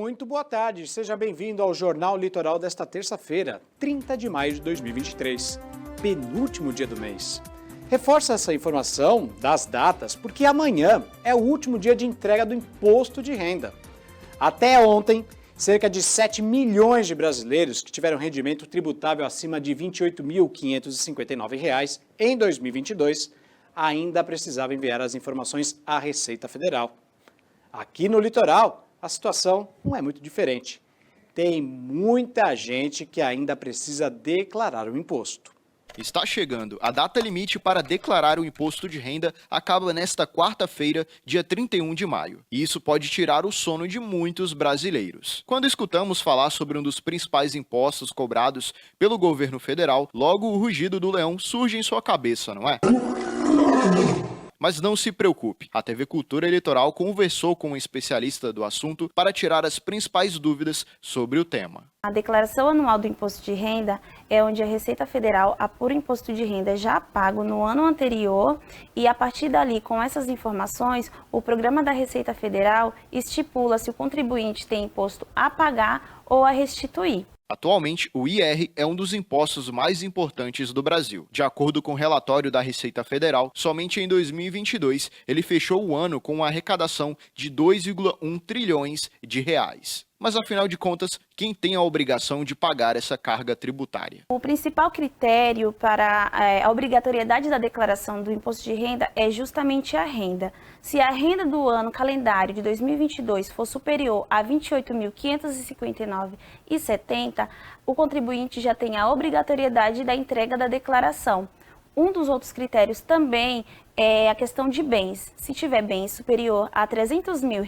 Muito boa tarde, seja bem-vindo ao Jornal Litoral desta terça-feira, 30 de maio de 2023, penúltimo dia do mês. Reforça essa informação das datas porque amanhã é o último dia de entrega do imposto de renda. Até ontem, cerca de 7 milhões de brasileiros que tiveram rendimento tributável acima de R$ 28.559 em 2022 ainda precisavam enviar as informações à Receita Federal. Aqui no litoral, a situação não é muito diferente. Tem muita gente que ainda precisa declarar o imposto. Está chegando. A data limite para declarar o imposto de renda acaba nesta quarta-feira, dia 31 de maio. E isso pode tirar o sono de muitos brasileiros. Quando escutamos falar sobre um dos principais impostos cobrados pelo governo federal, logo o rugido do leão surge em sua cabeça, não é? Mas não se preocupe, a TV Cultura Eleitoral conversou com um especialista do assunto para tirar as principais dúvidas sobre o tema. A declaração anual do imposto de renda é onde a Receita Federal apura o imposto de renda já pago no ano anterior e, a partir dali, com essas informações, o programa da Receita Federal estipula se o contribuinte tem imposto a pagar ou a restituir. Atualmente, o IR é um dos impostos mais importantes do Brasil. De acordo com o relatório da Receita Federal, somente em 2022 ele fechou o ano com uma arrecadação de 2,1 trilhões de reais. Mas, afinal de contas, quem tem a obrigação de pagar essa carga tributária? O principal critério para a obrigatoriedade da declaração do imposto de renda é justamente a renda. Se a renda do ano calendário de 2022 for superior a R$ 28.559,70, o contribuinte já tem a obrigatoriedade da entrega da declaração. Um dos outros critérios também é a questão de bens. Se tiver bens superior a R$ 300 mil,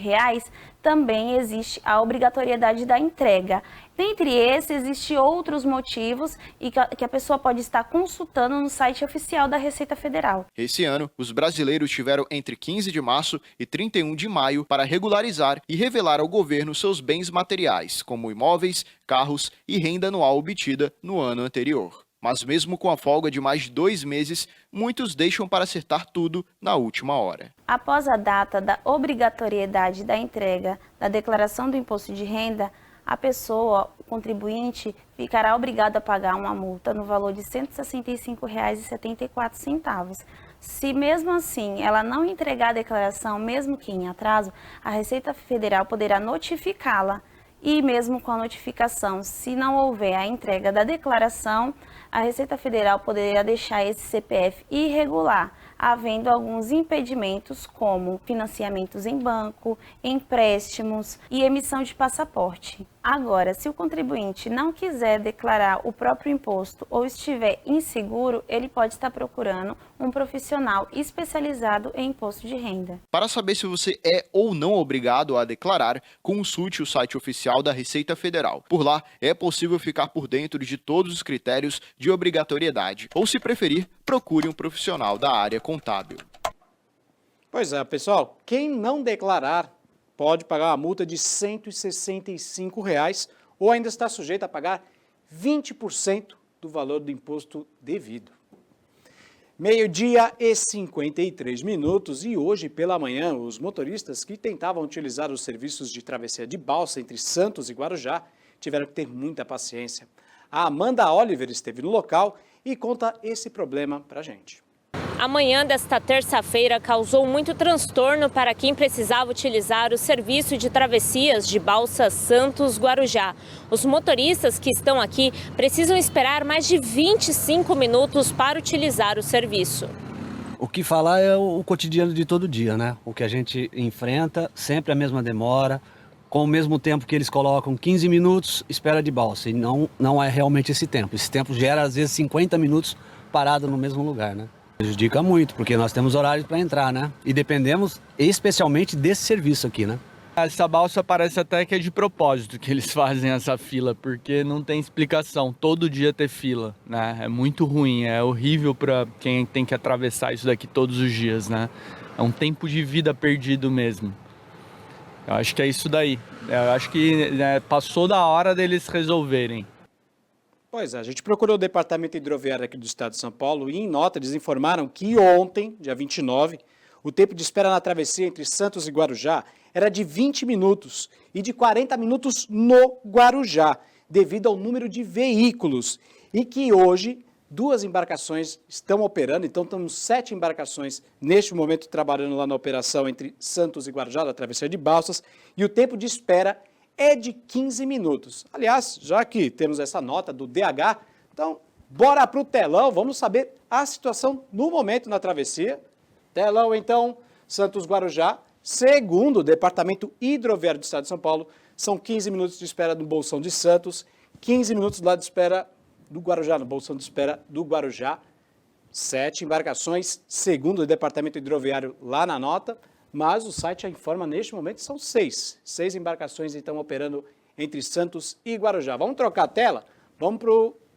também existe a obrigatoriedade da entrega. Dentre esses, existem outros motivos e que a pessoa pode estar consultando no site oficial da Receita Federal. Esse ano, os brasileiros tiveram entre 15 de março e 31 de maio para regularizar e revelar ao governo seus bens materiais, como imóveis, carros e renda anual obtida no ano anterior. Mas mesmo com a folga de mais de 2 meses, muitos deixam para acertar tudo na última hora. Após a data da obrigatoriedade da entrega da declaração do imposto de renda, a pessoa, o contribuinte, ficará obrigado a pagar uma multa no valor de R$ 165,74. Se mesmo assim ela não entregar a declaração, mesmo que em atraso, a Receita Federal poderá notificá-la. E mesmo com a notificação, se não houver a entrega da declaração, a Receita Federal poderá deixar esse CPF irregular, havendo alguns impedimentos como financiamentos em banco, empréstimos e emissão de passaporte. Agora, se o contribuinte não quiser declarar o próprio imposto ou estiver inseguro, ele pode estar procurando um profissional especializado em imposto de renda. Para saber se você é ou não obrigado a declarar, consulte o site oficial da Receita Federal. Por lá, é possível ficar por dentro de todos os critérios de obrigatoriedade. Ou, se preferir, procure um profissional da área contábil. Pois é, pessoal, quem não declarar pode pagar uma multa de R$ 165 ou ainda está sujeito a pagar 20% do valor do imposto devido. 12h53 e hoje pela manhã os motoristas que tentavam utilizar os serviços de travessia de balsa entre Santos e Guarujá tiveram que ter muita paciência. A Amanda Oliver esteve no local e conta esse problema pra gente. A manhã desta terça-feira causou muito transtorno para quem precisava utilizar o serviço de travessias de balsa Santos-Guarujá. Os motoristas que estão aqui precisam esperar mais de 25 minutos para utilizar o serviço. O que falar é o cotidiano de todo dia, né? O que a gente enfrenta, sempre a mesma demora, com o mesmo tempo que eles colocam 15 minutos, espera de balsa. E não é realmente esse tempo. Esse tempo gera, às vezes, 50 minutos parado no mesmo lugar, né? Prejudica muito, porque nós temos horários para entrar, né? E dependemos especialmente desse serviço aqui, né? Essa balsa parece até que é de propósito que eles fazem essa fila, porque não tem explicação, todo dia ter fila, né? É muito ruim, é horrível para quem tem que atravessar isso daqui todos os dias, né? É um tempo de vida perdido mesmo. Eu acho que é isso daí. Eu acho que passou da hora deles resolverem. Pois é, a gente procurou o Departamento Hidroviário aqui do Estado de São Paulo e, em nota, eles informaram que ontem, dia 29, o tempo de espera na travessia entre Santos e Guarujá era de 20 minutos e de 40 minutos no Guarujá, devido ao número de veículos. E que hoje 2 embarcações estão operando, então temos 7 embarcações neste momento trabalhando lá na operação entre Santos e Guarujá, da travessia de Balsas, e o tempo de espera é de 15 minutos. Aliás, já que temos essa nota do DH, então bora para o telão, vamos saber a situação no momento na travessia. Telão, então, Santos-Guarujá, segundo o Departamento Hidroviário do Estado de São Paulo, são 15 minutos de espera no Bolsão de Santos, 15 minutos lá de espera do Guarujá, no Bolsão de espera do Guarujá, 7 embarcações, segundo o Departamento Hidroviário lá na nota, mas o site informa neste momento são 6 embarcações então operando entre Santos e Guarujá. Vamos trocar a tela? Vamos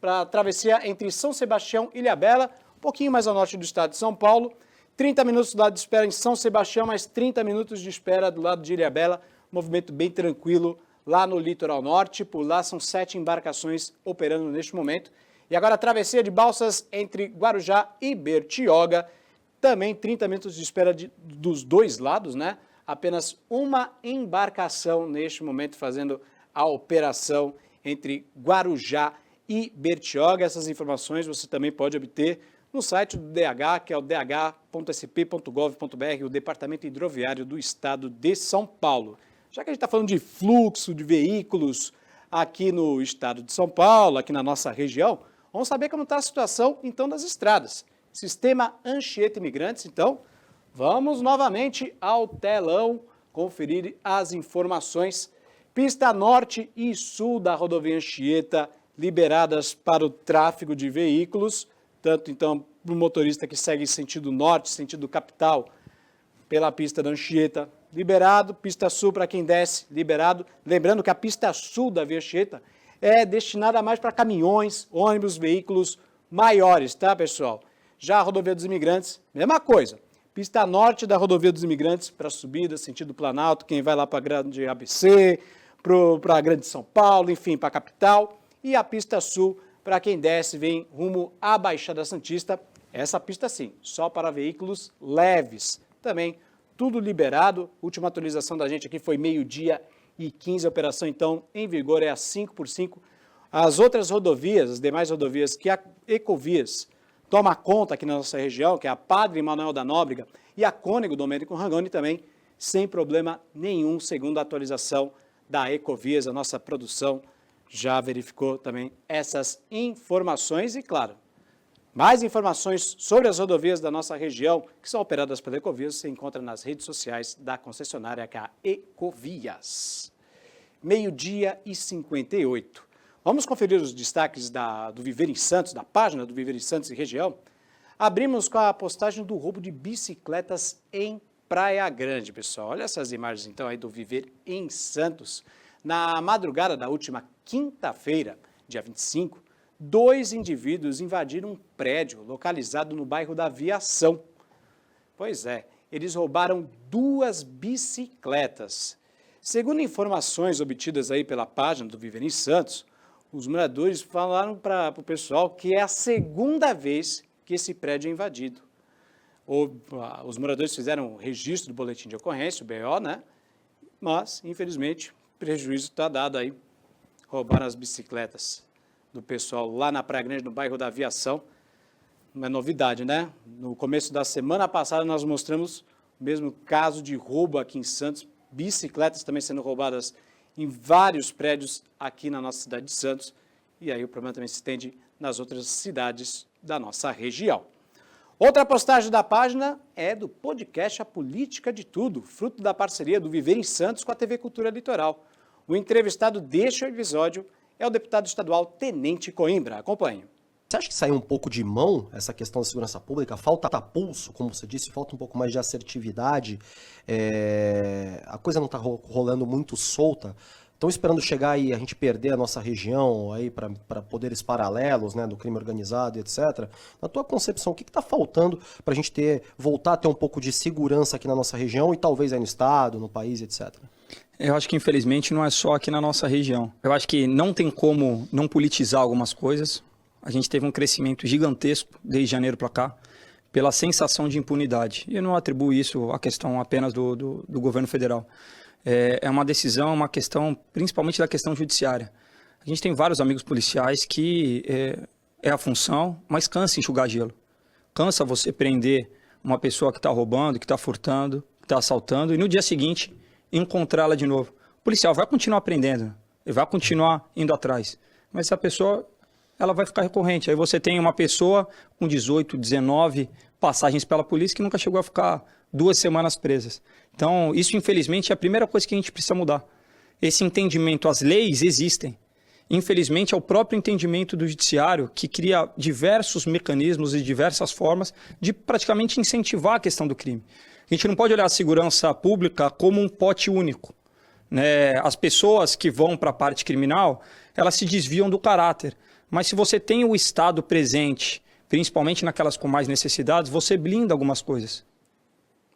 para a travessia entre São Sebastião e Ilhabela, um pouquinho mais ao norte do estado de São Paulo, 30 minutos do lado de espera em São Sebastião, mais 30 minutos de espera do lado de Ilhabela, movimento bem tranquilo lá no litoral norte. Por lá são 7 embarcações operando neste momento. E agora a travessia de Balsas entre Guarujá e Bertioga, também 30 minutos de espera dos dois lados, né? Apenas uma embarcação neste momento fazendo a operação entre Guarujá e Bertioga. Essas informações você também pode obter no site do DH, que é o dh.sp.gov.br, o Departamento Hidroviário do Estado de São Paulo. Já que a gente está falando de fluxo de veículos aqui no estado de São Paulo, aqui na nossa região, vamos saber como está a situação, então, das estradas. Sistema Anchieta Imigrantes, então, vamos novamente ao telão conferir as informações. Pista norte e sul da rodovia Anchieta liberadas para o tráfego de veículos, tanto, então, para o motorista que segue sentido norte, sentido capital, pela pista da Anchieta, liberado. Pista sul para quem desce, liberado. Lembrando que a pista sul da Via Anchieta é destinada mais para caminhões, ônibus, veículos maiores, tá, pessoal? Já a rodovia dos imigrantes, mesma coisa. Pista norte da rodovia dos imigrantes para subida, sentido Planalto, quem vai lá para a Grande ABC, para a Grande São Paulo, enfim, para a capital. E a pista sul para quem desce, vem rumo à Baixada Santista. Essa pista sim, só para veículos leves. Também tudo liberado. Última atualização da gente aqui foi 12h15. A operação, então, em vigor é a 5x5. As outras rodovias, as demais rodovias que a Ecovias toma conta aqui na nossa região, que é a Padre Manuel da Nóbrega e a Cônego Domênico Rangoni também, sem problema nenhum, segundo a atualização da Ecovias. A nossa produção já verificou também essas informações e, claro, mais informações sobre as rodovias da nossa região, que são operadas pela Ecovias, você encontra nas redes sociais da concessionária, que é a Ecovias. 12h58. Vamos conferir os destaques do Viver em Santos, da página do Viver em Santos e região. Abrimos com a postagem do roubo de bicicletas em Praia Grande, pessoal. Olha essas imagens, então, aí do Viver em Santos. Na madrugada da última quinta-feira, dia 25, 2 indivíduos invadiram um prédio localizado no bairro da Aviação. Pois é, eles roubaram 2 bicicletas. Segundo informações obtidas aí pela página do Viver em Santos, os moradores falaram para o pessoal que é a segunda vez que esse prédio é invadido. Os moradores fizeram o registro do boletim de ocorrência, o BO, né? Mas, infelizmente, prejuízo está dado aí. Roubaram as bicicletas do pessoal lá na Praia Grande, no bairro da Aviação. Não é novidade, né? No começo da semana passada nós mostramos o mesmo caso de roubo aqui em Santos, bicicletas também sendo roubadas em vários prédios aqui na nossa cidade de Santos, e aí o problema também se estende nas outras cidades da nossa região. Outra postagem da página é do podcast A Política de Tudo, fruto da parceria do Viver em Santos com a TV Cultura Litoral. O entrevistado deste episódio é o deputado estadual Tenente Coimbra. Acompanhe. Você acha que saiu um pouco de mão essa questão da segurança pública? Falta pulso, como você disse, falta um pouco mais de assertividade. A coisa não está rolando muito solta. Estão esperando chegar e a gente perder a nossa região aí para poderes paralelos, né, do crime organizado, etc. Na tua concepção, o que está faltando para a gente voltar a ter um pouco de segurança aqui na nossa região e talvez aí no estado, no país, etc.? Eu acho que, infelizmente, não é só aqui na nossa região. Eu acho que não tem como não politizar algumas coisas. A gente teve um crescimento gigantesco desde janeiro para cá, pela sensação de impunidade. E eu não atribuo isso à questão apenas do governo federal. é uma decisão, uma questão, principalmente da questão judiciária. A gente tem vários amigos policiais que é a função, mas cansa enxugar gelo. Cansa você prender uma pessoa que está roubando, que está furtando, que está assaltando, e no dia seguinte encontrá-la de novo. O policial vai continuar prendendo, ele vai continuar indo atrás, mas essa pessoa ela vai ficar recorrente. Aí você tem uma pessoa com 18, 19 passagens pela polícia que nunca chegou a ficar 2 semanas presas. Então, isso infelizmente é a primeira coisa que a gente precisa mudar. Esse entendimento, as leis existem. Infelizmente, é o próprio entendimento do judiciário que cria diversos mecanismos e diversas formas de praticamente incentivar a questão do crime. A gente não pode olhar a segurança pública como um pote único, né? As pessoas que vão para a parte criminal, elas se desviam do caráter. Mas se você tem o Estado presente, principalmente naquelas com mais necessidades, você blinda algumas coisas.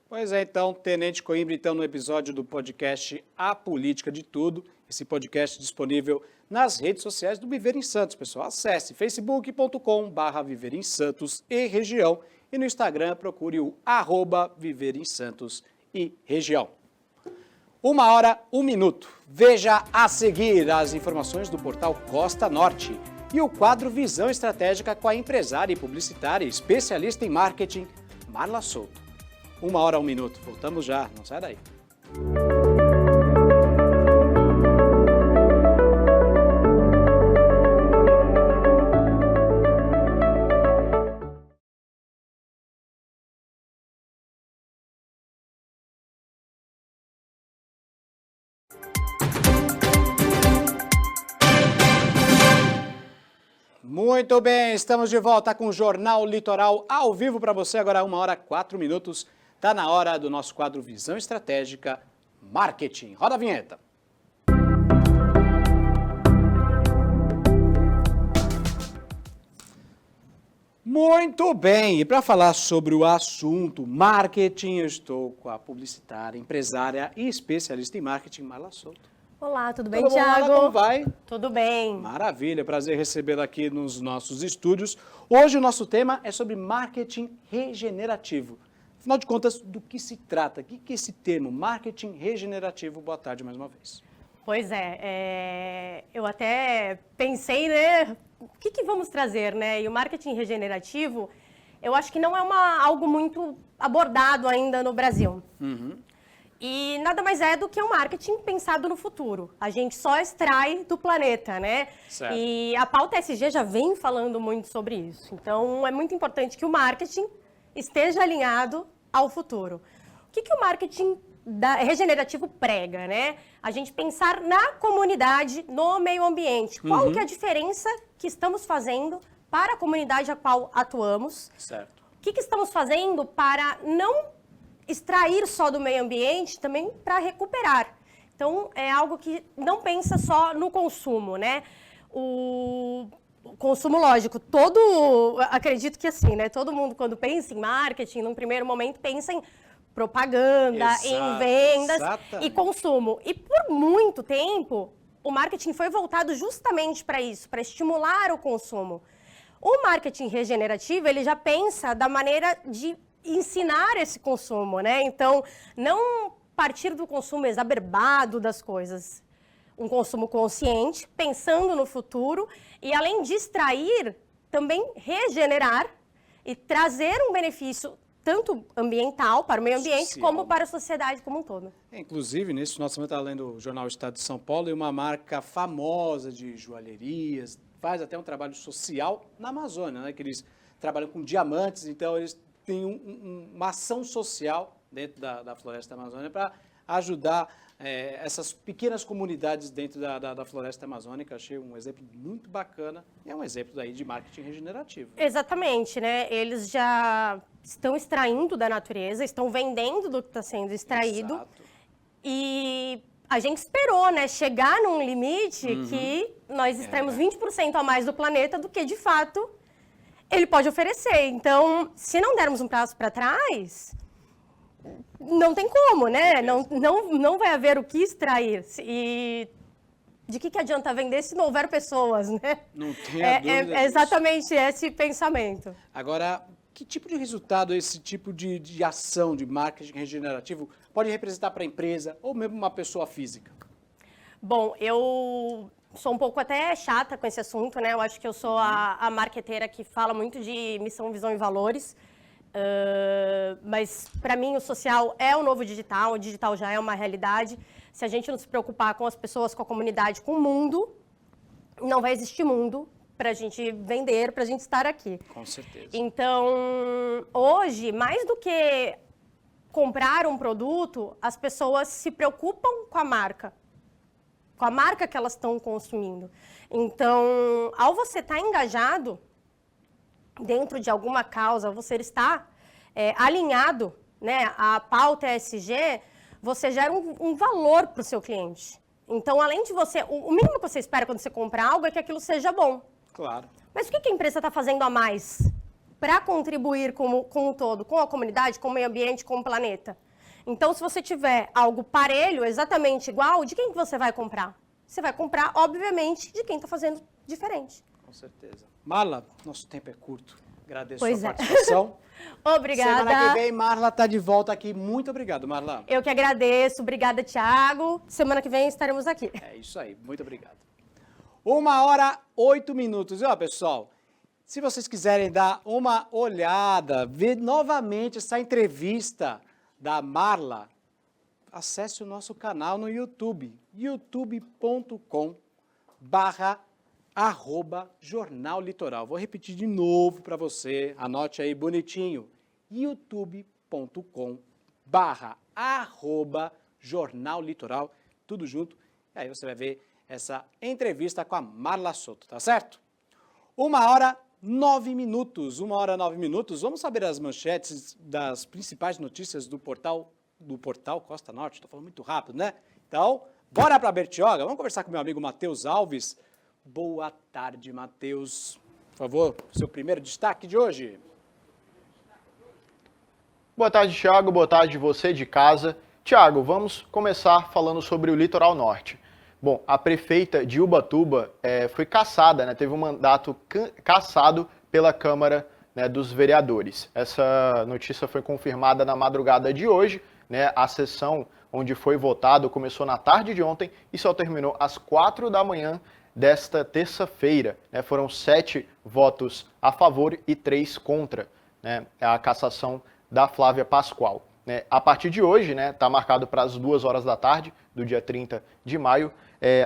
Pois é, então, Tenente Coimbra, então, no episódio do podcast A Política de Tudo, esse podcast disponível nas redes sociais do Viver em Santos, pessoal. Acesse facebook.com/Viver em Santos e região e no Instagram procure o @Viver em Santos e região. 1h, 1 minuto. Veja a seguir as informações do portal Costa Norte e o quadro Visão Estratégica com a empresária e publicitária especialista em marketing, Marla Souto. 1h, 1 minuto. Voltamos já, não sai daí. Muito bem, estamos de volta com o Jornal Litoral ao vivo para você, agora 1h, 4 minutos. Está na hora do nosso quadro Visão Estratégica Marketing. Roda a vinheta. Muito bem, e para falar sobre o assunto marketing, eu estou com a publicitária, empresária e especialista em marketing, Marla Souto. Olá, tudo bem, Tudo bom, Thiago? Marla, como vai? Tudo bem. Maravilha, prazer recebê-la aqui nos nossos estúdios. Hoje o nosso tema é sobre marketing regenerativo. Afinal de contas, do que se trata? O que é esse termo, marketing regenerativo? Boa tarde mais uma vez. Pois eu até pensei, né, o que vamos trazer, né? E o marketing regenerativo, eu acho que não é algo muito abordado ainda no Brasil. E nada mais é do que um marketing pensado no futuro. A gente só extrai do planeta, né? Certo. E a pauta SG já vem falando muito sobre isso. Então, é muito importante que o marketing esteja alinhado ao futuro. O que o marketing regenerativo prega, né? A gente pensar na comunidade, no meio ambiente. Qual que é a diferença que estamos fazendo para a comunidade a qual atuamos? Certo. O que estamos fazendo para não extrair só do meio ambiente, também para recuperar. Então, é algo que não pensa só no consumo, né? O consumo, lógico, acredito que assim, né? Todo mundo, quando pensa em marketing, num primeiro momento, pensa em propaganda, em vendas e consumo. E por muito tempo, o marketing foi voltado justamente para isso, para estimular o consumo. O marketing regenerativo, ele já pensa da maneira de ensinar esse consumo, né? Então, não partir do consumo exacerbado das coisas. Um consumo consciente, pensando no futuro e, além de extrair, também regenerar e trazer um benefício tanto ambiental, para o meio ambiente, social, como para a sociedade como um todo. Inclusive, nesse final de semana, eu estava lendo o jornal Estado de São Paulo e uma marca famosa de joalherias faz até um trabalho social na Amazônia, né? Que eles trabalham com diamantes, então eles tem uma ação social dentro da floresta amazônica para ajudar essas pequenas comunidades dentro da floresta amazônica. Achei um exemplo muito bacana e é um exemplo daí de marketing regenerativo. Exatamente, né? Eles já estão extraindo da natureza, estão vendendo do que está sendo extraído. Exato. E a gente esperou, né, chegar num limite que nós extraímos 20% a mais do planeta do que, de fato, ele pode oferecer. Então, se não dermos um passo para trás, não tem como, né? Não vai haver o que extrair. E de que adianta vender se não houver pessoas, né? Não tenha dúvida é exatamente esse pensamento. Agora, Que tipo de resultado esse tipo de ação de marketing regenerativo pode representar para a empresa ou mesmo uma pessoa física? Bom, eu sou um pouco até chata com esse assunto, né? Eu acho que eu sou a marqueteira que fala muito de missão, visão e valores. Mas, para mim, o social é o novo digital. O digital já é uma realidade. Se a gente não se preocupar com as pessoas, com a comunidade, com o mundo, não vai existir mundo para a gente vender, para a gente estar aqui. Com certeza. Então, hoje, mais do que comprar um produto, as pessoas se preocupam com a marca que elas estão consumindo. Então, ao você estar engajado dentro de alguma causa, você está alinhado, né, à pauta ESG, você gera um valor para o seu cliente. Então, além de você... O mínimo que você espera quando você compra algo é que aquilo seja bom. Claro. Mas o que a empresa está fazendo a mais para contribuir com o todo, com a comunidade, com o meio ambiente, com o planeta? Então, se você tiver algo parelho, exatamente igual, de quem que você vai comprar? Você vai comprar, obviamente, de quem está fazendo diferente. Com certeza. Marla, nosso tempo é curto. Agradeço a Pois sua é. participação. Obrigada. Semana que vem, Marla está de volta aqui. Muito obrigado, Marla. Eu que agradeço. Obrigada, Thiago. Semana que vem estaremos aqui. É isso aí. Muito obrigado. 1h08. E ó, pessoal, se vocês quiserem dar uma olhada, ver novamente essa entrevista da Marla, acesse o nosso canal no YouTube, youtube.com/Jornal Litoral. Vou repetir de novo para você, anote aí bonitinho, youtube.com/Jornal Litoral, tudo junto, e aí você vai ver essa entrevista com a Marla Soto, tá certo? 1h09. 1h09. Vamos saber as manchetes das principais notícias do portal Costa Norte. Estou falando muito rápido, né? Então, bora para a Bertioga. Vamos conversar com meu amigo Matheus Alves. Boa tarde, Matheus. Por favor, seu primeiro destaque de hoje. Boa tarde, Thiago. Boa tarde você de casa. Thiago, vamos começar falando sobre o Litoral Norte. Bom, a prefeita de Ubatuba foi cassada, né? Teve um mandato cassado pela Câmara, né, dos Vereadores. Essa notícia foi confirmada na madrugada de hoje, né? A sessão onde foi votado começou na tarde de ontem e só terminou às 4 da manhã desta terça-feira, né? Foram 7 votos a favor e 3 contra, né, a cassação da Flávia Pascoal. Né? A partir de hoje, né, está marcado para as 2 horas da tarde, do dia 30 de maio,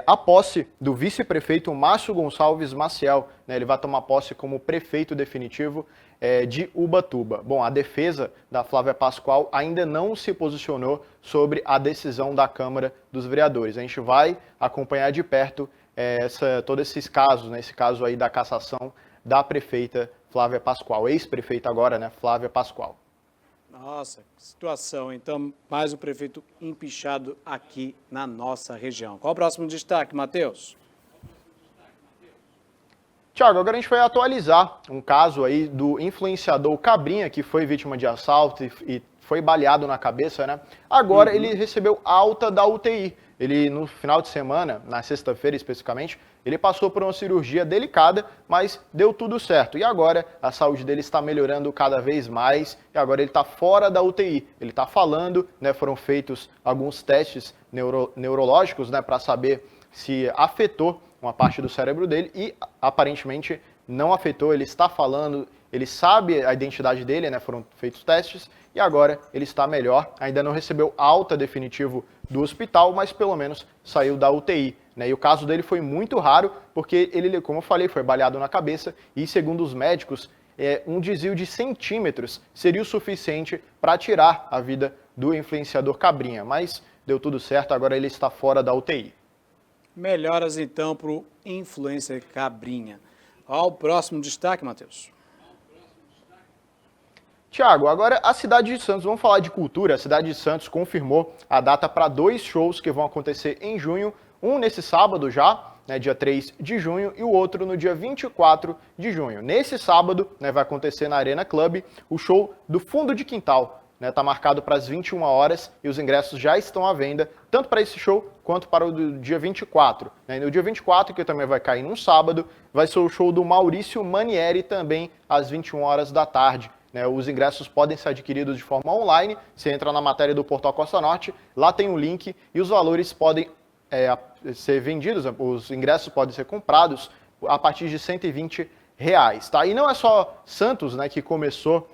a posse do vice-prefeito Márcio Gonçalves Maciel. Né? Ele vai tomar posse como prefeito definitivo de Ubatuba. Bom, a defesa da Flávia Pascoal ainda não se posicionou sobre a decisão da Câmara dos Vereadores. A gente vai acompanhar de perto todos esses casos, né? Esse caso aí da cassação da prefeita Flávia Pascoal, ex-prefeita agora, né, Flávia Pascoal. Nossa, que situação. Então, mais um prefeito empichado aqui na nossa região. Qual o próximo destaque, Matheus? Tiago, agora a gente vai atualizar um caso aí do influenciador Cabrinha, que foi vítima de assalto e foi baleado na cabeça, né? Agora ele recebeu alta da UTI. Ele, no final de semana, na sexta-feira especificamente, ele passou por uma cirurgia delicada, mas deu tudo certo. E agora a saúde dele está melhorando cada vez mais e agora ele está fora da UTI. Ele está falando, né? Foram feitos alguns testes neurológicos, né, para saber se afetou uma parte do cérebro dele e aparentemente não afetou. Ele está falando, ele sabe a identidade dele, né? Foram feitos testes e agora ele está melhor. Ainda não recebeu alta definitivo do hospital, mas pelo menos saiu da UTI. Né? E o caso dele foi muito raro, porque ele, como eu falei, foi baleado na cabeça e, segundo os médicos, um desvio de centímetros seria o suficiente para tirar a vida do influenciador Cabrinha. Mas deu tudo certo, agora ele está fora da UTI. Melhoras então para o influencer Cabrinha. Qual o próximo destaque, Matheus? Tiago, agora a cidade de Santos, vamos falar de cultura. A cidade de Santos confirmou a data para 2 shows que vão acontecer em junho. Um nesse sábado já, né, dia 3 de junho, e o outro no dia 24 de junho. Nesse sábado, né, vai acontecer na Arena Club o show do Fundo de Quintal. Está marcado para as 21 horas e os ingressos já estão à venda, tanto para esse show quanto para o do dia 24. Né? E no dia 24, que também vai cair num sábado, vai ser o show do Maurício Manieri também às 21 horas da tarde. né? Os ingressos podem ser adquiridos de forma online. Você entra na matéria do Portal Costa Norte, lá tem um link e os valores podem ser vendidos, os ingressos podem ser comprados a partir de R$120. Tá? E não é só Santos, né, que começou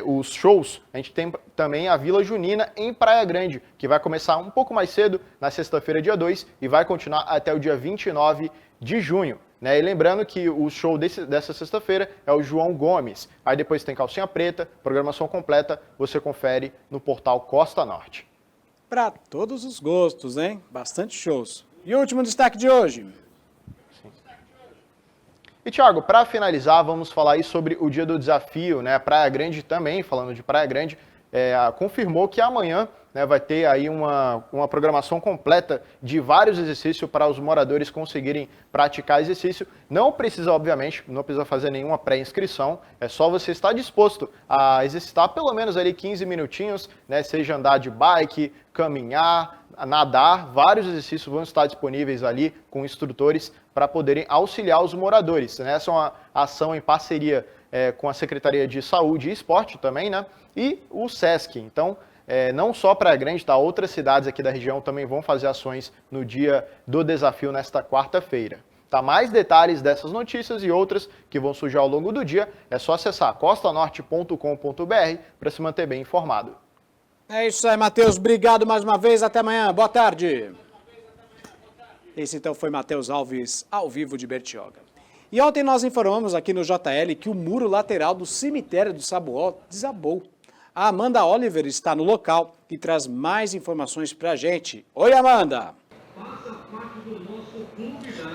os shows, a gente tem também a Vila Junina em Praia Grande, que vai começar um pouco mais cedo, na sexta-feira, dia 2, e vai continuar até o dia 29 de junho. Né? E lembrando que o show dessa sexta-feira é o João Gomes. Aí depois tem Calcinha Preta, programação completa, você confere no portal Costa Norte. Para todos os gostos, hein? Bastante shows. E o último destaque de hoje. E, Thiago, para finalizar, vamos falar aí sobre o dia do desafio, né? Praia Grande também, falando de Praia Grande, confirmou que amanhã, né, vai ter aí uma programação completa de vários exercícios para os moradores conseguirem praticar exercício. Não precisa, obviamente, não precisa fazer nenhuma pré-inscrição, é só você estar disposto a exercitar pelo menos ali 15 minutinhos, né? Seja andar de bike, caminhar, nadar, vários exercícios vão estar disponíveis ali com instrutores para poderem auxiliar os moradores. Né? Essa é uma ação em parceria com a Secretaria de Saúde e Esporte também, né? E o SESC. Então, não só Praia Grande, tá? Outras cidades aqui da região também vão fazer ações no dia do desafio nesta quarta-feira. Tá? Mais detalhes dessas notícias e outras que vão surgir ao longo do dia, é só acessar costanorte.com.br para se manter bem informado. É isso aí, Matheus. Obrigado mais uma vez. Até amanhã. Boa tarde. Esse então foi Matheus Alves, ao vivo de Bertioga. E ontem nós informamos aqui no JL que o muro lateral do cemitério do Sabuó desabou. A Amanda Oliver está no local e traz mais informações pra gente. Oi, Amanda!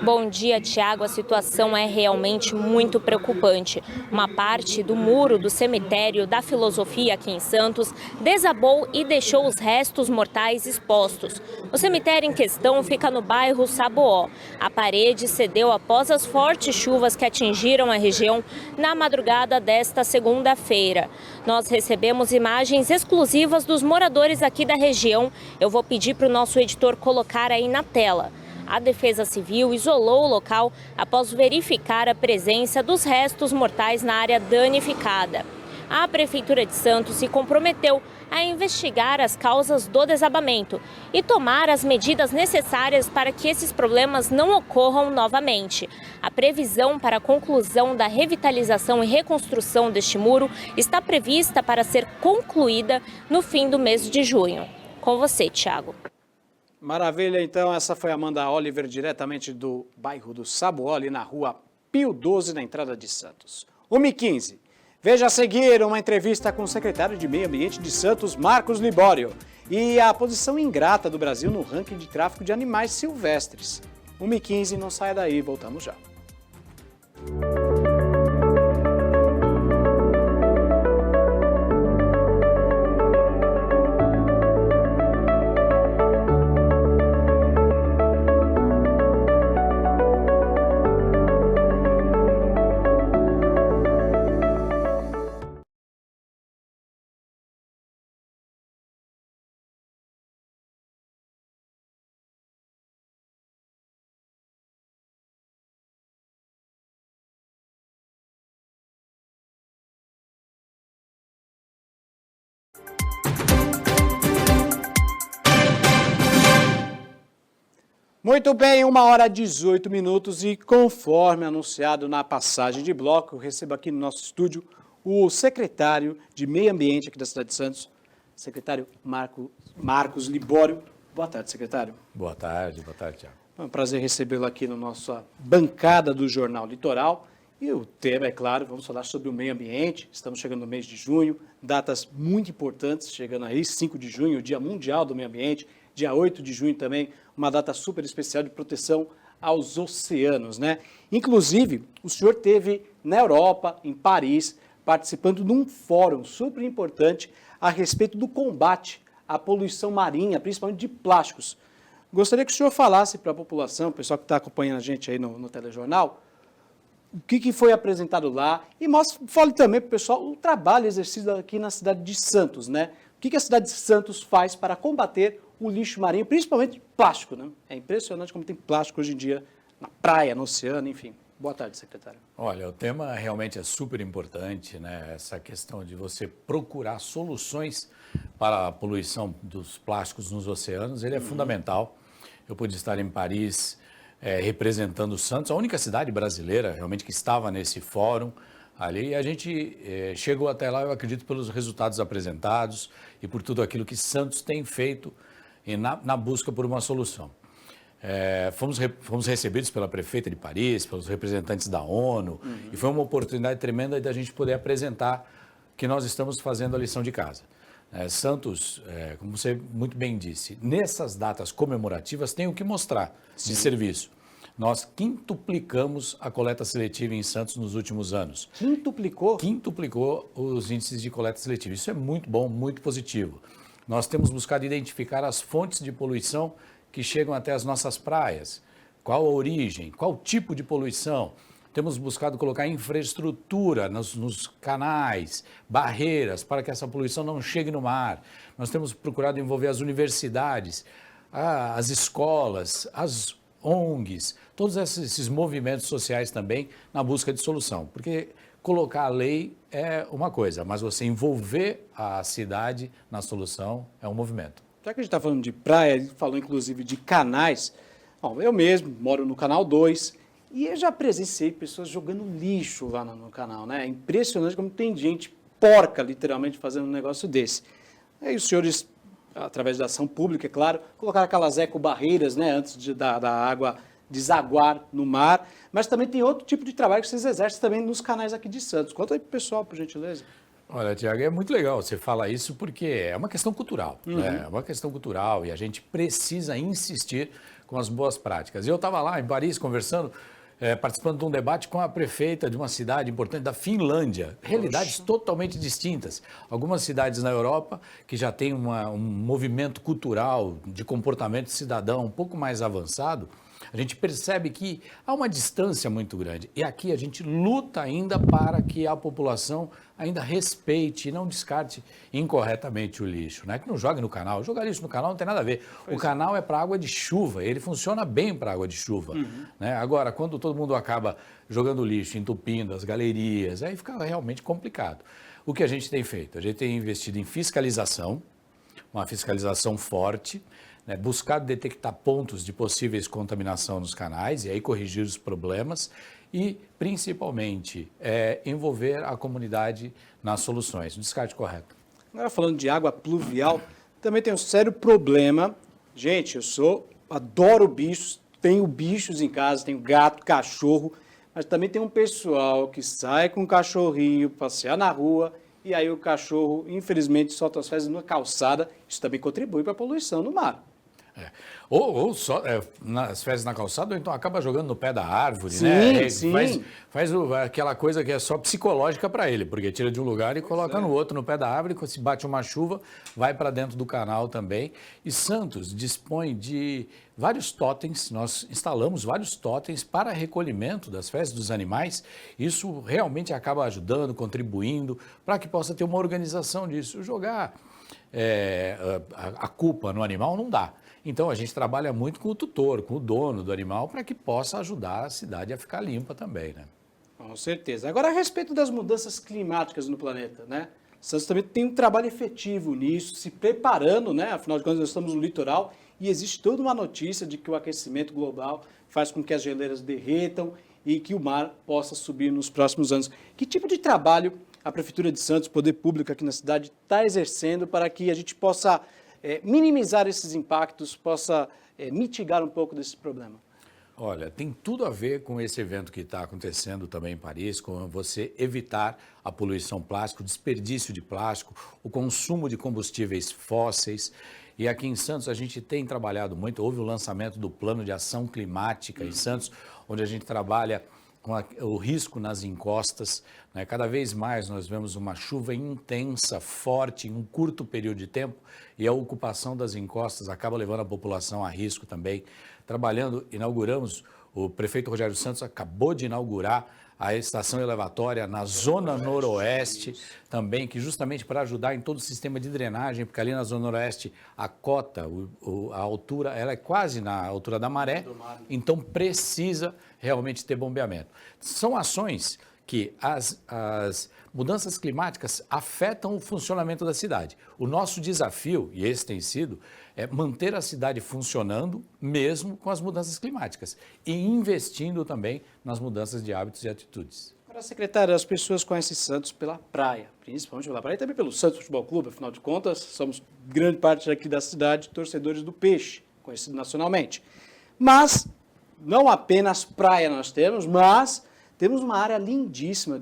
Bom dia, Thiago. A situação é realmente muito preocupante. Uma parte do muro do cemitério da Filosofia aqui em Santos desabou e deixou os restos mortais expostos. O cemitério em questão fica no bairro Sabuó. A parede cedeu após as fortes chuvas que atingiram a região na madrugada desta segunda-feira. Nós recebemos imagens exclusivas dos moradores aqui da região. Eu vou pedir para o nosso editor colocar aí na tela. A Defesa Civil isolou o local após verificar a presença dos restos mortais na área danificada. A Prefeitura de Santos se comprometeu a investigar as causas do desabamento e tomar as medidas necessárias para que esses problemas não ocorram novamente. A previsão para a conclusão da revitalização e reconstrução deste muro está prevista para ser concluída no fim do mês de junho. Com você, Thiago. Maravilha, então, essa foi a Amanda Oliver, diretamente do bairro do Sabuó, ali na rua Pio 12, na entrada de Santos. 1h15. Veja a seguir uma entrevista com o secretário de Meio Ambiente de Santos, Marcos Libório, e a posição ingrata do Brasil no ranking de tráfico de animais silvestres. 1h15, não saia daí, voltamos já. Muito bem, 1h18 e conforme anunciado na passagem de bloco, eu recebo aqui no nosso estúdio o secretário de Meio Ambiente aqui da cidade de Santos, secretário Marcos Libório. Boa tarde, secretário. Boa tarde, Thiago. É um prazer recebê-lo aqui na nossa bancada do Jornal Litoral. E o tema, é claro, vamos falar sobre o meio ambiente. Estamos chegando no mês de junho, datas muito importantes, chegando aí 5 de junho, o Dia Mundial do Meio Ambiente, dia 8 de junho também, uma data super especial de proteção aos oceanos, né? Inclusive, o senhor esteve na Europa, em Paris, participando de um fórum super importante a respeito do combate à poluição marinha, principalmente de plásticos. Gostaria que o senhor falasse para a população, o pessoal que está acompanhando a gente aí no telejornal, o que foi apresentado lá e fale também para o pessoal o trabalho exercido aqui na cidade de Santos, né? O que a cidade de Santos faz para combater o lixo marinho, principalmente plástico, né? É impressionante como tem plástico hoje em dia na praia, no oceano, enfim. Boa tarde, secretário. Olha, o tema realmente é super importante, né? Essa questão de você procurar soluções para a poluição dos plásticos nos oceanos, ele é fundamental. Eu pude estar em Paris representando Santos, a única cidade brasileira realmente que estava nesse fórum ali, e a gente chegou até lá, eu acredito, pelos resultados apresentados e por tudo aquilo que Santos tem feito na busca por uma solução. Fomos recebidos pela prefeita de Paris, pelos representantes da ONU, e foi uma oportunidade tremenda da gente poder apresentar que nós estamos fazendo a lição de casa. Santos, como você muito bem disse, nessas datas comemorativas tem o que mostrar de serviço. Nós quintuplicamos a coleta seletiva em Santos nos últimos anos. Quintuplicou? Quintuplicou os índices de coleta seletiva. Isso é muito bom, muito positivo. Nós temos buscado identificar as fontes de poluição que chegam até as nossas praias. Qual a origem, qual tipo de poluição. Temos buscado colocar infraestrutura nos canais, barreiras, para que essa poluição não chegue no mar. Nós temos procurado envolver as universidades, as escolas, as ONGs, todos esses movimentos sociais também na busca de solução. Porque colocar a lei é uma coisa, mas você envolver a cidade na solução é um movimento. Já que a gente está falando de praia, ele falou inclusive de canais. Bom, eu mesmo moro no Canal 2 e eu já presenciei pessoas jogando lixo lá no canal, né? É impressionante como tem gente porca, literalmente, fazendo um negócio desse. Aí os senhores, através da ação pública, é claro, colocaram aquelas ecobarreiras, né, antes da água desaguar no mar, mas também tem outro tipo de trabalho que vocês exercem também nos canais aqui de Santos. Conta aí pro pessoal, por gentileza. Olha, Tiago, é muito legal você falar isso porque é uma questão cultural, né? É uma questão cultural e a gente precisa insistir com as boas práticas. Eu estava lá em Paris conversando, participando de um debate com a prefeita de uma cidade importante da Finlândia, realidades totalmente distintas. Algumas cidades na Europa que já têm um movimento cultural de comportamento cidadão um pouco mais avançado, a gente percebe que há uma distância muito grande. E aqui a gente luta ainda para que a população ainda respeite e não descarte incorretamente o lixo, né? Que não jogue no canal. Jogar lixo no canal não tem nada a ver. O canal é para água de chuva, ele funciona bem para água de chuva. Né? Agora, quando todo mundo acaba jogando lixo, entupindo as galerias, aí fica realmente complicado. O que a gente tem feito? A gente tem investido em fiscalização, uma fiscalização forte, né, buscar detectar pontos de possíveis contaminação nos canais e aí corrigir os problemas e, principalmente, envolver a comunidade nas soluções, no descarte correto. Agora, falando de água pluvial, também tem um sério problema. Gente, adoro bichos, tenho bichos em casa, tenho gato, cachorro, mas também tem um pessoal que sai com um cachorrinho passear na rua e aí o cachorro, infelizmente, solta as fezes na calçada. Isso também contribui para a poluição no mar. Ou só nas fezes na calçada, ou então acaba jogando no pé da árvore, sim, né? Sim. Faz aquela coisa que é só psicológica para ele, porque tira de um lugar e coloca no outro, no pé da árvore, quando se bate uma chuva, vai para dentro do canal também. E Santos dispõe de vários totens, nós instalamos vários totens para recolhimento das fezes dos animais. Isso realmente acaba ajudando, contribuindo, para que possa ter uma organização disso. Jogar a culpa no animal não dá. Então, a gente trabalha muito com o tutor, com o dono do animal, para que possa ajudar a cidade a ficar limpa também, né? Com certeza. Agora, a respeito das mudanças climáticas no planeta, né? Santos também tem um trabalho efetivo nisso, se preparando, né? Afinal de contas, nós estamos no litoral e existe toda uma notícia de que o aquecimento global faz com que as geleiras derretam e que o mar possa subir nos próximos anos. Que tipo de trabalho a Prefeitura de Santos, o Poder Público aqui na cidade, está exercendo para que a gente possa minimizar esses impactos, possa mitigar um pouco desse problema? Olha, tem tudo a ver com esse evento que está acontecendo também em Paris, com você evitar a poluição plástica, o desperdício de plástico, o consumo de combustíveis fósseis. E aqui em Santos a gente tem trabalhado muito, houve o lançamento do Plano de Ação Climática em Santos, onde a gente trabalha com o risco nas encostas, né? Cada vez mais nós vemos uma chuva intensa, forte, em um curto período de tempo, e a ocupação das encostas acaba levando a população a risco também. Inauguramos O prefeito Rogério Santos acabou de inaugurar a estação elevatória na zona noroeste também, que justamente para ajudar em todo o sistema de drenagem, porque ali na zona noroeste a cota, a altura, ela é quase na altura da maré, então precisa realmente ter bombeamento. São ações que as mudanças climáticas afetam o funcionamento da cidade. O nosso desafio, e esse tem sido, é manter a cidade funcionando mesmo com as mudanças climáticas e investindo também nas mudanças de hábitos e atitudes. Agora, secretário, as pessoas conhecem Santos pela praia, principalmente pela praia e também pelo Santos Futebol Clube, afinal de contas, somos grande parte aqui da cidade torcedores do Peixe, conhecido nacionalmente. Mas, não apenas praia nós temos, mas temos uma área lindíssima,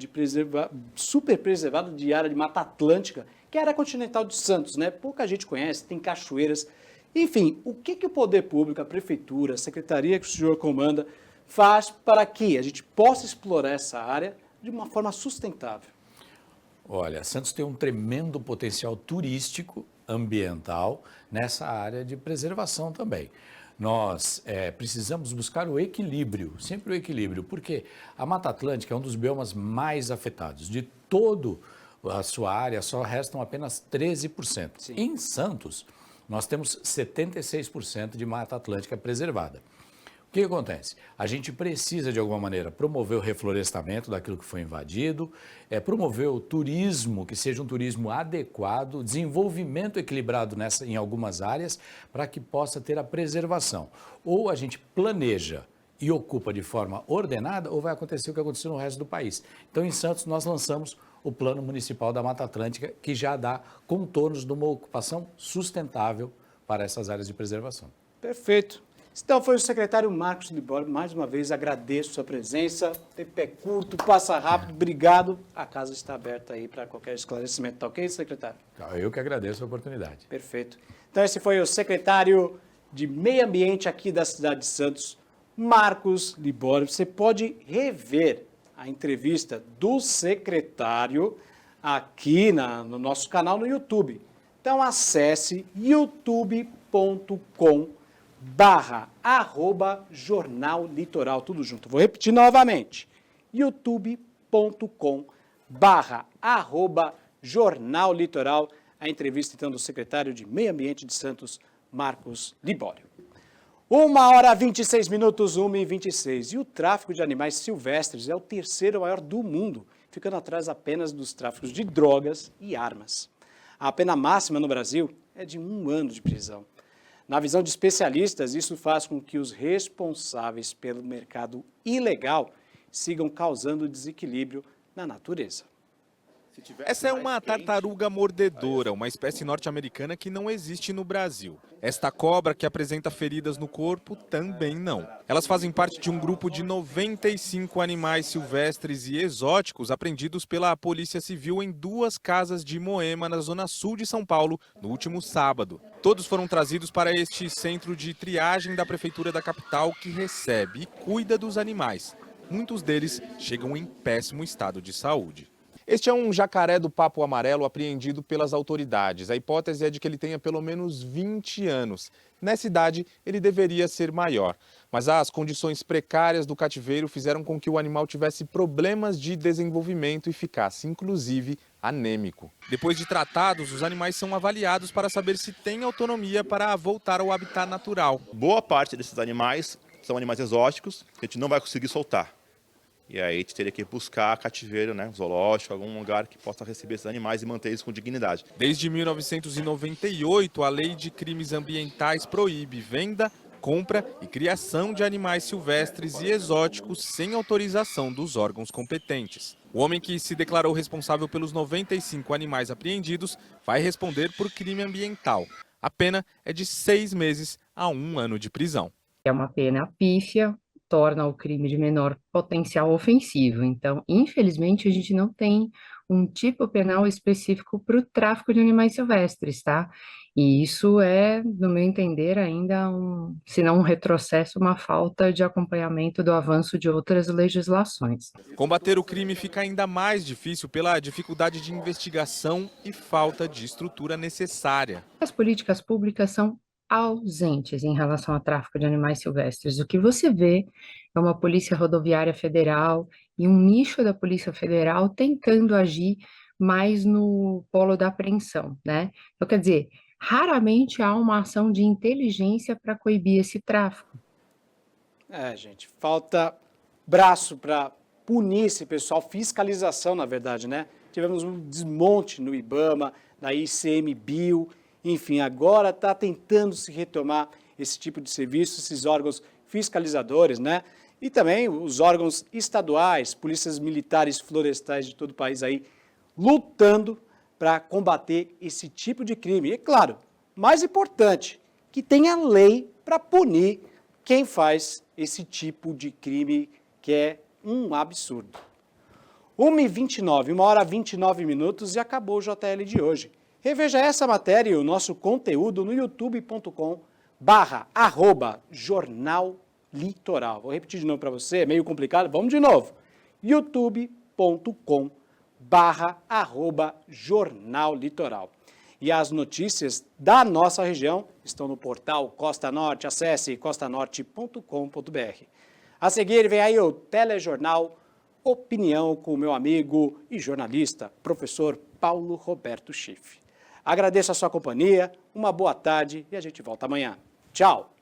super preservada de área de Mata Atlântica, que é a área continental de Santos, né? Pouca gente conhece, tem cachoeiras. Enfim, o que o poder público, a prefeitura, a secretaria que o senhor comanda, faz para que a gente possa explorar essa área de uma forma sustentável? Olha, Santos tem um tremendo potencial turístico, ambiental, nessa área de preservação também. Nós precisamos buscar o equilíbrio, sempre o equilíbrio, porque a Mata Atlântica é um dos biomas mais afetados. De toda a sua área, só restam apenas 13%. Sim. Em Santos, nós temos 76% de Mata Atlântica preservada. O que acontece? A gente precisa, de alguma maneira, promover o reflorestamento daquilo que foi invadido, promover o turismo, que seja um turismo adequado, desenvolvimento equilibrado em algumas áreas, para que possa ter a preservação. Ou a gente planeja e ocupa de forma ordenada, ou vai acontecer o que aconteceu no resto do país. Então, em Santos, nós lançamos o Plano Municipal da Mata Atlântica, que já dá contornos de uma ocupação sustentável para essas áreas de preservação. Perfeito. Então foi o secretário Marcos Libório, mais uma vez agradeço a sua presença, tempo é curto, passa rápido, obrigado, a casa está aberta aí para qualquer esclarecimento, tá ok, secretário? Eu que agradeço a oportunidade. Perfeito. Então esse foi o secretário de Meio Ambiente aqui da cidade de Santos, Marcos Libório. Você pode rever a entrevista do secretário aqui no nosso canal no YouTube. Então acesse youtube.com/Jornal Litoral, tudo junto. Vou repetir novamente, youtube.com/Jornal Litoral, a entrevista então do secretário de Meio Ambiente de Santos, Marcos Libório. 1h26, 1h26. E o tráfico de animais silvestres é o terceiro maior do mundo, ficando atrás apenas dos tráficos de drogas e armas. A pena máxima no Brasil é de 1 ano de prisão. Na visão de especialistas, isso faz com que os responsáveis pelo mercado ilegal sigam causando desequilíbrio na natureza. Essa é uma tartaruga mordedora, uma espécie norte-americana que não existe no Brasil. Esta cobra, que apresenta feridas no corpo, também não. Elas fazem parte de um grupo de 95 animais silvestres e exóticos apreendidos pela Polícia Civil em 2 casas de Moema, na zona sul de São Paulo, no último sábado. Todos foram trazidos para este centro de triagem da Prefeitura da capital, que recebe e cuida dos animais. Muitos deles chegam em péssimo estado de saúde. Este é um jacaré do papo amarelo apreendido pelas autoridades. A hipótese é de que ele tenha pelo menos 20 anos. Nessa idade, ele deveria ser maior. Mas as condições precárias do cativeiro fizeram com que o animal tivesse problemas de desenvolvimento e ficasse, inclusive, anêmico. Depois de tratados, os animais são avaliados para saber se têm autonomia para voltar ao habitat natural. Boa parte desses animais são animais exóticos que a gente não vai conseguir soltar. E aí a gente teria que buscar cativeiro, zoológico, algum lugar que possa receber esses animais e manter eles com dignidade. Desde 1998, a Lei de Crimes Ambientais proíbe venda, compra e criação de animais silvestres e exóticos sem autorização dos órgãos competentes. O homem que se declarou responsável pelos 95 animais apreendidos vai responder por crime ambiental. A pena é de 6 meses a 1 ano de prisão. É uma pena pífia, torna o crime de menor potencial ofensivo. Então, infelizmente, a gente não tem um tipo penal específico para o tráfico de animais silvestres, tá? E isso é, no meu entender, ainda se não um retrocesso, uma falta de acompanhamento do avanço de outras legislações. Combater o crime fica ainda mais difícil pela dificuldade de investigação e falta de estrutura necessária. As políticas públicas são ausentes em relação ao tráfico de animais silvestres. O que você vê é uma Polícia Rodoviária Federal e um nicho da Polícia Federal tentando agir mais no polo da apreensão, né? Então, quer dizer, raramente há uma ação de inteligência para coibir esse tráfico. Gente, falta braço para punir esse pessoal, fiscalização, na verdade, né? Tivemos um desmonte no IBAMA, na ICMBio, enfim, agora está tentando se retomar esse tipo de serviço, esses órgãos fiscalizadores, né? E também os órgãos estaduais, polícias militares florestais de todo o país aí, lutando para combater esse tipo de crime. E, claro, mais importante, que tenha lei para punir quem faz esse tipo de crime, que é um absurdo. 1h29, 1h29 e acabou o JL de hoje. Reveja essa matéria e o nosso conteúdo no youtube.com/Jornal Litoral. Vou repetir de novo para você, é meio complicado, vamos de novo. youtube.com/Jornal Litoral. E as notícias da nossa região estão no portal Costa Norte. Acesse costanorte.com.br. A seguir vem aí o Telejornal Opinião com o meu amigo e jornalista, professor Paulo Roberto Schiff. Agradeço a sua companhia, uma boa tarde e a gente volta amanhã. Tchau!